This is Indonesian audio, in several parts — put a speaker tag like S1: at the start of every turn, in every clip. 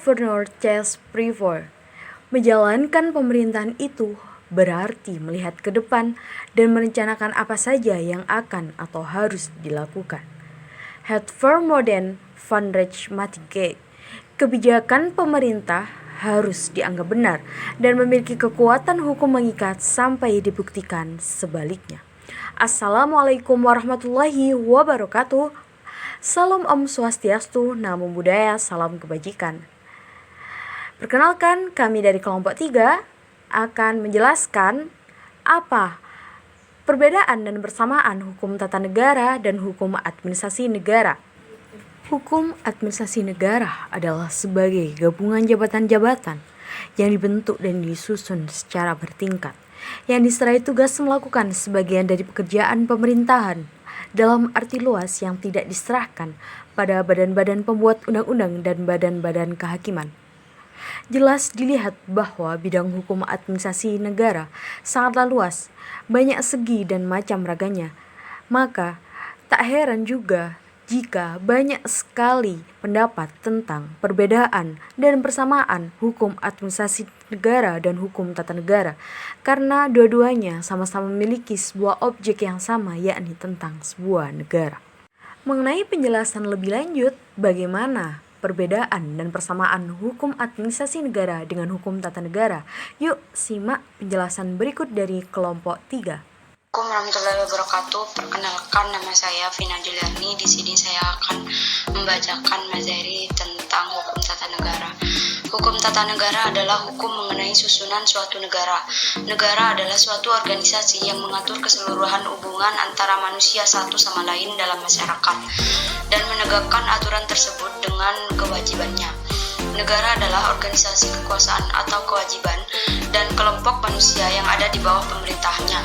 S1: Governor Charles Prevost. Menjalankan pemerintahan itu berarti melihat ke depan dan merencanakan apa saja yang akan atau harus dilakukan. Het vermoeden van rechtmatigheid. Kebijakan pemerintah harus dianggap benar dan memiliki kekuatan hukum mengikat sampai dibuktikan sebaliknya. Assalamualaikum warahmatullahi wabarakatuh. Salam Om Swastiastu, Namo Buddhaya, salam kebajikan. Perkenalkan, kami dari kelompok 3 akan menjelaskan apa perbedaan dan persamaan hukum tata negara dan hukum administrasi negara. Hukum administrasi negara adalah sebagai gabungan jabatan-jabatan yang dibentuk dan disusun secara bertingkat, yang diserai tugas melakukan sebagian dari pekerjaan pemerintahan dalam arti luas yang tidak diserahkan pada badan-badan pembuat undang-undang dan badan-badan kehakiman. Jelas dilihat bahwa bidang hukum administrasi negara sangatlah luas, banyak segi dan macam raganya. Maka tak heran juga jika banyak sekali pendapat tentang perbedaan dan persamaan hukum administrasi negara dan hukum tata negara, karena dua-duanya sama-sama memiliki sebuah objek yang sama, yakni tentang sebuah negara. Mengenai penjelasan lebih lanjut bagaimana perbedaan dan persamaan hukum administrasi negara dengan hukum tata negara, yuk simak penjelasan berikut dari kelompok 3.
S2: Assalamualaikum warahmatullahi wabarakatuh. Perkenalkan, nama saya Vina Juliani. Di sini saya akan membacakan materi tentang hukum tata negara. Hukum tata negara adalah hukum mengenai susunan suatu negara. Negara adalah suatu organisasi yang mengatur keseluruhan hubungan antara manusia satu sama lain dalam masyarakat dan menegakkan aturan tersebut dengan kewajibannya. Negara adalah organisasi kekuasaan atau kewajiban dan kelompok manusia yang ada di bawah pemerintahnya,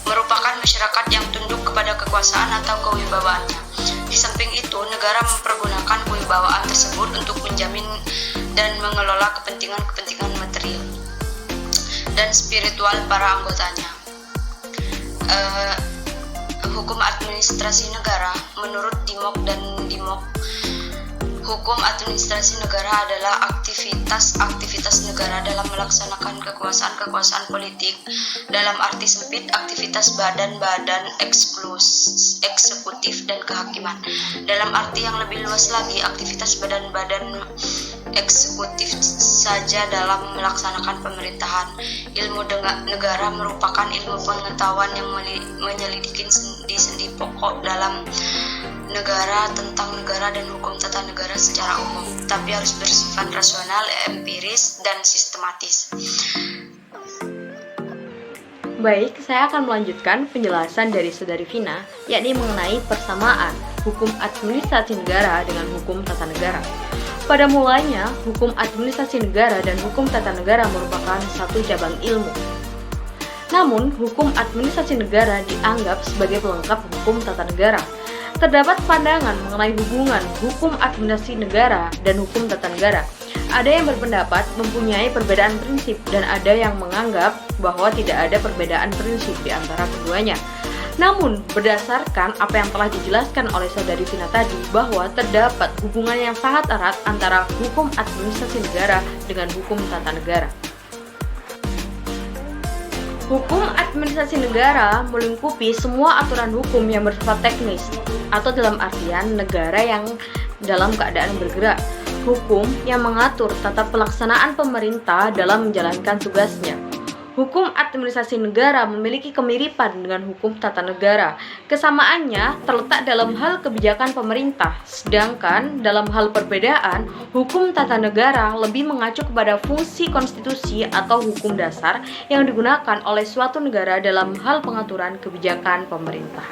S2: merupakan masyarakat yang tunduk kepada kekuasaan atau kewibawaannya. Di samping itu, negara mempergunakan kewibawaan tersebut untuk menjamin dan mengelola kepentingan-kepentingan material dan spiritual para anggotanya. Hukum administrasi negara menurut Dimok dan Dimok, hukum administrasi negara adalah aktivitas negara dalam melaksanakan kekuasaan politik, dalam arti sempit aktivitas badan-badan eksekutif dan kehakiman. Dalam arti yang lebih luas lagi, aktivitas badan-badan eksekutif saja dalam melaksanakan pemerintahan. Ilmu negara merupakan ilmu pengetahuan yang menyelidiki sendi-sendi pokok dalam negara, tentang negara dan hukum tata negara secara umum, tapi harus bersifat rasional, empiris, dan sistematis.
S1: Baik, saya akan melanjutkan penjelasan dari Saudari Vina, yakni mengenai persamaan hukum administrasi negara dengan hukum tata negara. Pada mulanya, hukum administrasi negara dan hukum tata negara merupakan satu cabang ilmu. Namun, hukum administrasi negara dianggap sebagai pelengkap hukum tata negara. Terdapat pandangan mengenai hubungan hukum administrasi negara dan hukum tata negara. Ada yang berpendapat mempunyai perbedaan prinsip dan ada yang menganggap bahwa tidak ada perbedaan prinsip di antara keduanya. Namun, berdasarkan apa yang telah dijelaskan oleh Saudari Vina tadi, bahwa terdapat hubungan yang sangat erat antara hukum administrasi negara dengan hukum tata negara. Hukum administrasi negara melingkupi semua aturan hukum yang bersifat teknis, atau dalam artian negara yang dalam keadaan bergerak. Hukum yang mengatur tata pelaksanaan pemerintah dalam menjalankan tugasnya. Hukum administrasi negara memiliki kemiripan dengan hukum tata negara. Kesamaannya terletak dalam hal kebijakan pemerintah, sedangkan dalam hal perbedaan, hukum tata negara lebih mengacu kepada fungsi konstitusi atau hukum dasar yang digunakan oleh suatu negara dalam hal pengaturan kebijakan pemerintah.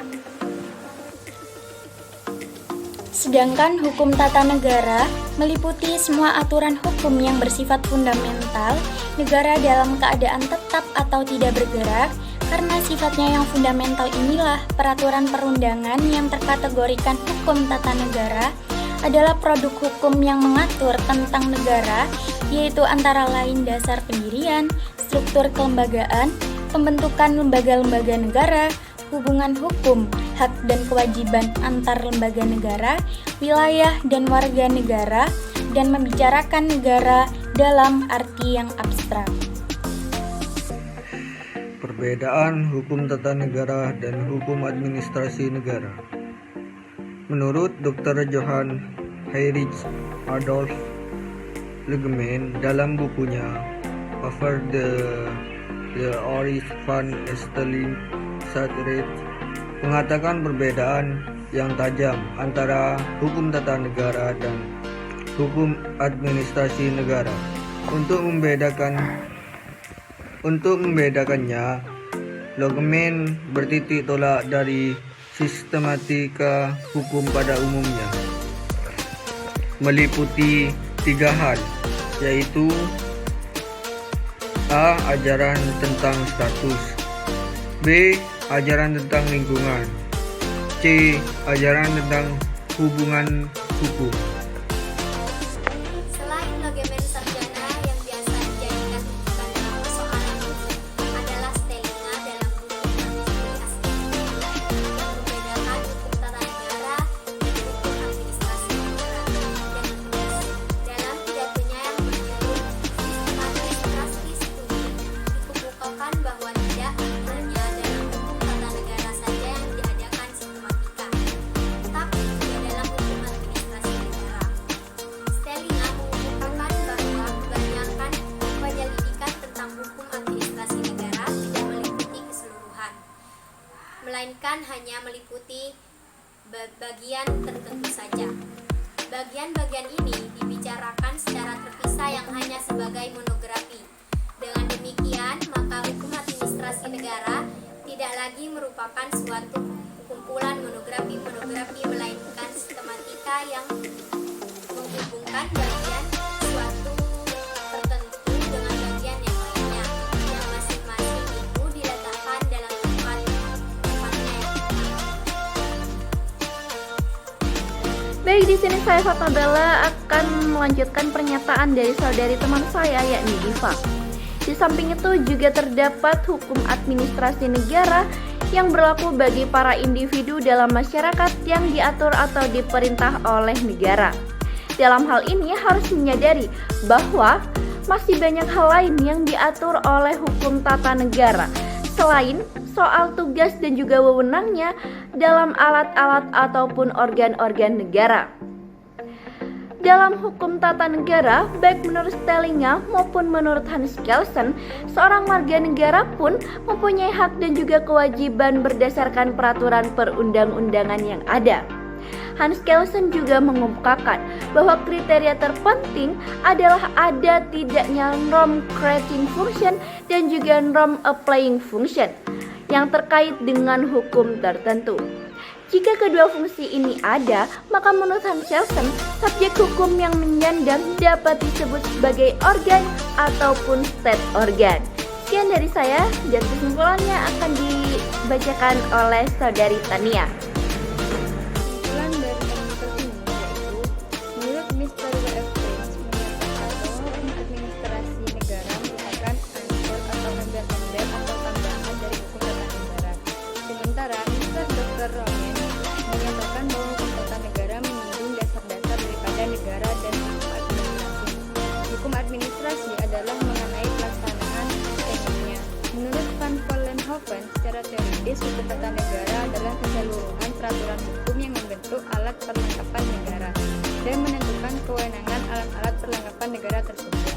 S3: Sedangkan hukum tata negara meliputi semua aturan hukum yang bersifat fundamental, negara dalam keadaan tetap atau tidak bergerak. Karena sifatnya yang fundamental inilah, peraturan perundangan yang terkategorikan hukum tata negara adalah produk hukum yang mengatur tentang negara, yaitu antara lain dasar pendirian, struktur kelembagaan, pembentukan lembaga-lembaga negara, hubungan hukum, hak dan kewajiban antar lembaga negara, wilayah dan warga negara, dan membicarakan negara dalam arti yang abstrak.
S4: Perbedaan hukum tata negara dan hukum administrasi negara. Menurut Dr. Johann Heinrich Adolf Legemann dalam bukunya Over the Oris van Stelling Satret mengatakan perbedaan yang tajam antara hukum tata negara dan hukum administrasi negara. Untuk membedakannya, Legemann bertitik tolak dari sistematika hukum pada umumnya, meliputi 3 hal, yaitu A. Ajaran tentang status, B. Ajaran tentang lingkungan, C. Ajaran tentang hubungan hukum.
S5: Selain Legemann sarjana yang biasa dijadikan rujukan dalam persoalan hukum adalah Stellinga dalam buku Administrasi yang membedakan hukum tata negara dan hukum administrasi negara. Yang menulis dalam pidatonya yang berjudul Systematis Praxis Studi dikemukakan bahwa tidak hanya dalam hukum tata negara saja yang diadakan sistematika, tetapi juga dalam hukum administrasi negara. Stellinga mengungkapkan bahwa kebanyakan penyelidikan tentang hukum administrasi negara tidak meliputi keseluruhan, melainkan hanya meliputi bagian tertentu saja. Bagian-bagian ini dibicarakan secara terpisah yang hanya sebagai monografi. Dengan demikian, maka hukum administrasi negara tidak lagi merupakan suatu kumpulan monografi-monografi, melainkan sistematika yang menghubungkan bagian suatu tertentu dengan bagian yang lainnya, yang masing-masing itu diletakkan dalam tempatnya yang
S6: Baik, di sini saya Fatabella akan melanjutkan pernyataan dari saudari teman saya yakni Diva. Di samping itu juga terdapat hukum administrasi negara yang berlaku bagi para individu dalam masyarakat yang diatur atau diperintah oleh negara. Dalam hal ini harus menyadari bahwa masih banyak hal lain yang diatur oleh hukum tata negara selain soal tugas dan juga wewenangnya dalam alat-alat ataupun organ-organ negara. Dalam hukum tata negara, baik menurut Stellinga maupun menurut Hans Kelsen, seorang warga negara pun mempunyai hak dan juga kewajiban berdasarkan peraturan perundang-undangan yang ada. Hans Kelsen juga mengemukakan bahwa kriteria terpenting adalah ada tidaknya norm creating function dan juga norm applying function yang terkait dengan hukum tertentu. Jika kedua fungsi ini ada, maka menurut Hans Kelsen, subjek hukum yang menyandang dapat disebut sebagai organ ataupun state organ. Sekian dari saya, dan kesimpulannya akan dibacakan oleh saudari Tania.
S7: Kesimpulan dari artikel ini yaitu, menurut Mr. W.F. Prince menyatakan bahwa hukum administrasi negara merupakan ansel atau embel-embel atau tambahan dari hukum tata negara. Sementara Mr. Dr. Roman menyatakan bahwa hukum tata negara menyinggung dasar-dasar daripada negara dan hukum administrasi. Hukum administrasi adalah mengenai pelaksanaan tekniknya. Menurut Van Vollenhoven, secara teoritis hukum tata negara adalah keseluruhan peraturan hukum yang membentuk alat perlengkapan negara dan menentukan kewenangan alat-alat perlengkapan negara tersebut.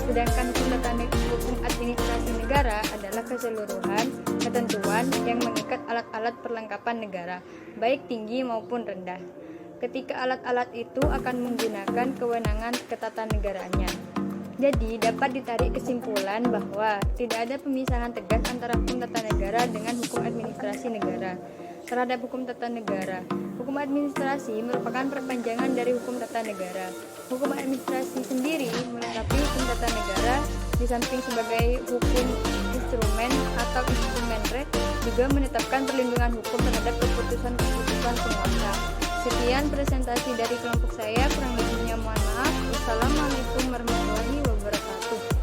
S7: Sedangkan hukum administrasi negara adalah keseluruhan ketentuan yang mengikat alat-alat perlengkapan negara, baik tinggi maupun rendah, ketika alat-alat itu akan menggunakan kewenangan ketatanegaranya. Jadi, dapat ditarik kesimpulan bahwa tidak ada pemisahan tegas antara hukum tata negara dengan hukum administrasi negara. Terhadap hukum tata negara, hukum administrasi merupakan perpanjangan dari hukum tata negara. Hukum administrasi sendiri melengkapi hukum tata negara, di samping sebagai hukum instrumen atau instrumen re, juga menetapkan perlindungan hukum terhadap keputusan-keputusan penguasa. Sekian presentasi dari kelompok saya, kurang lebihnya mohon maaf. Wassalamualaikum warahmatullahi wabarakatuh.